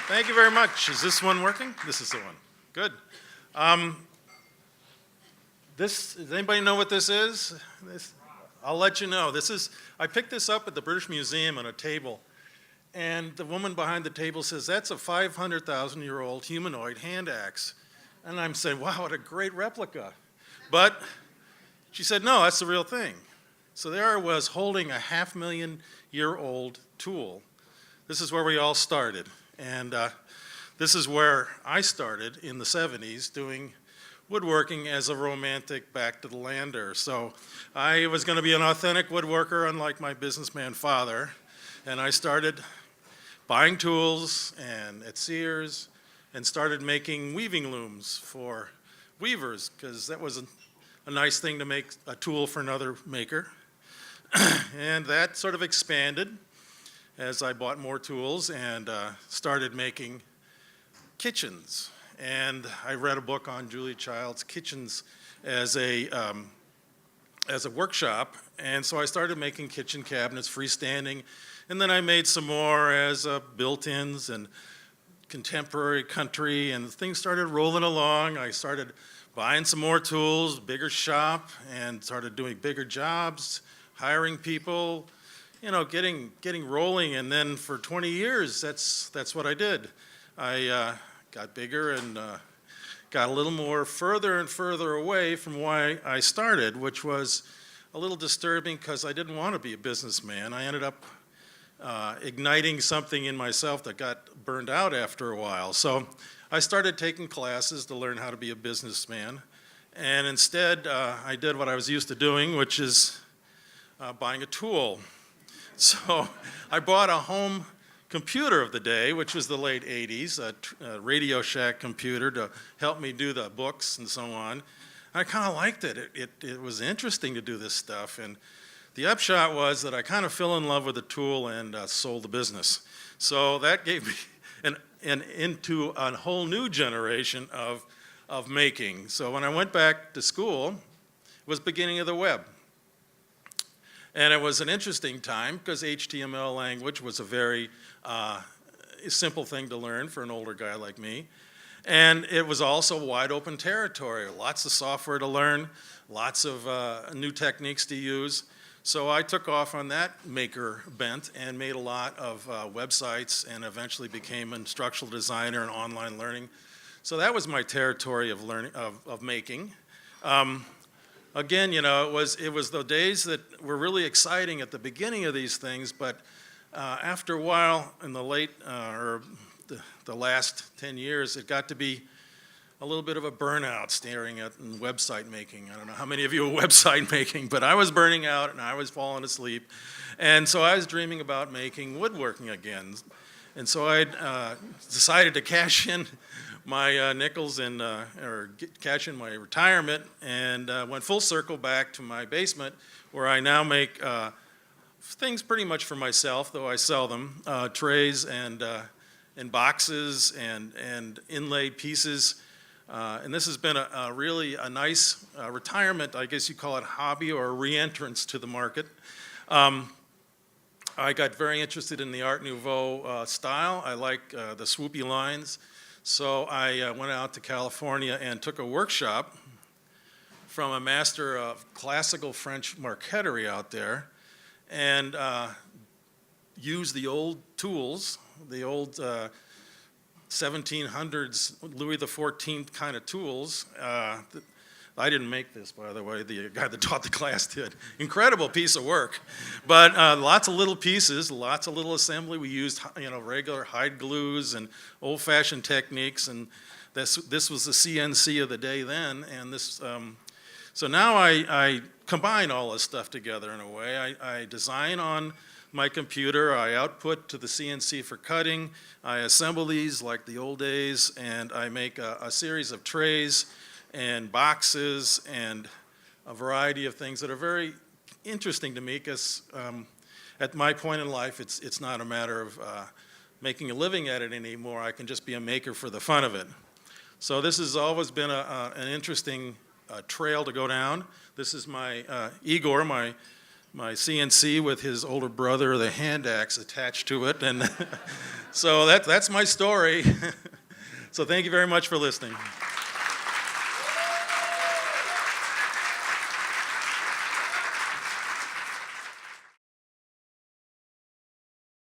Thank you very much. Is this one working? This is the one. Good. Um, does anybody know what this is? I'll let you know. I picked this up at the British Museum on a table, and the woman behind the table says, that's a 500,000-year-old humanoid hand axe. And I'm saying, wow, what a great replica. But she said, no, that's the real thing. So there I was holding a 500,000-year-old tool. This is where we all started. And this is where I started in the 70s doing woodworking as a romantic back-to-the-lander. So I was going to be an authentic woodworker, unlike my businessman father. And I started buying tools and at Sears and started making weaving looms for weavers, because that was a nice thing to make a tool for another maker. And that sort of expanded as I bought more tools and started making kitchens. And I read a book on Julia Child's kitchens as a workshop, and so I started making kitchen cabinets freestanding, and then I made some more as built-ins and contemporary country, and things started rolling along. I started buying some more tools, bigger shop, and started doing bigger jobs, hiring people, getting rolling. And then for 20 years, that's what I did. I got bigger and got a little more further and further away from why I started, which was a little disturbing because I didn't want to be a businessman. I ended up igniting something in myself that got burned out after a while. So I started taking classes to learn how to be a businessman. And instead, I did what I was used to doing, which is buying a tool. So I bought a home computer of the day, which was the late 80s, a Radio Shack computer to help me do the books and so on. I kind of liked it. It was interesting to do this stuff. And the upshot was that I kind of fell in love with the tool and sold the business. So that gave me into a whole new generation of making. So when I went back to school, it was the beginning of the web. And it was an interesting time because HTML language was a very simple thing to learn for an older guy like me. And it was also wide open territory, lots of software to learn, lots of new techniques to use. So I took off on that maker bent and made a lot of websites and eventually became an instructional designer and online learning. So that was my territory of learning, of making. Again, it was the days that were really exciting at the beginning of these things, but after a while, in the late or the last 10 years, it got to be a little bit of a burnout staring at website making. I don't know how many of you are website making, but I was burning out and I was falling asleep, and so I was dreaming about making woodworking again. And so I decided to cash in my nickels and cash in my retirement, and went full circle back to my basement, where I now make things pretty much for myself, though I sell them, trays and boxes and inlaid pieces. And this has been a really nice retirement, I guess you call it hobby or a re-entrance to the market. I got very interested in the Art Nouveau style. I like the swoopy lines. So I went out to California and took a workshop from a master of classical French marqueterie out there, and used the old tools, the old 1700s Louis XIV kind of tools. I didn't make this, by the way. The guy that taught the class did. Incredible piece of work. But lots of little pieces, lots of little assembly. We used regular hide glues and old-fashioned techniques, and this was the CNC of the day then. And this, so now I combine all this stuff together in a way. I design on my computer, I output to the CNC for cutting, I assemble these like the old days, and I make a series of trays and boxes and a variety of things that are very interesting to me, because at my point in life, it's not a matter of making a living at it anymore. I can just be a maker for the fun of it. So this has always been an interesting trail to go down. This is my Igor, my my CNC with his older brother, the hand axe attached to it. And so that's my story. So thank you very much for listening.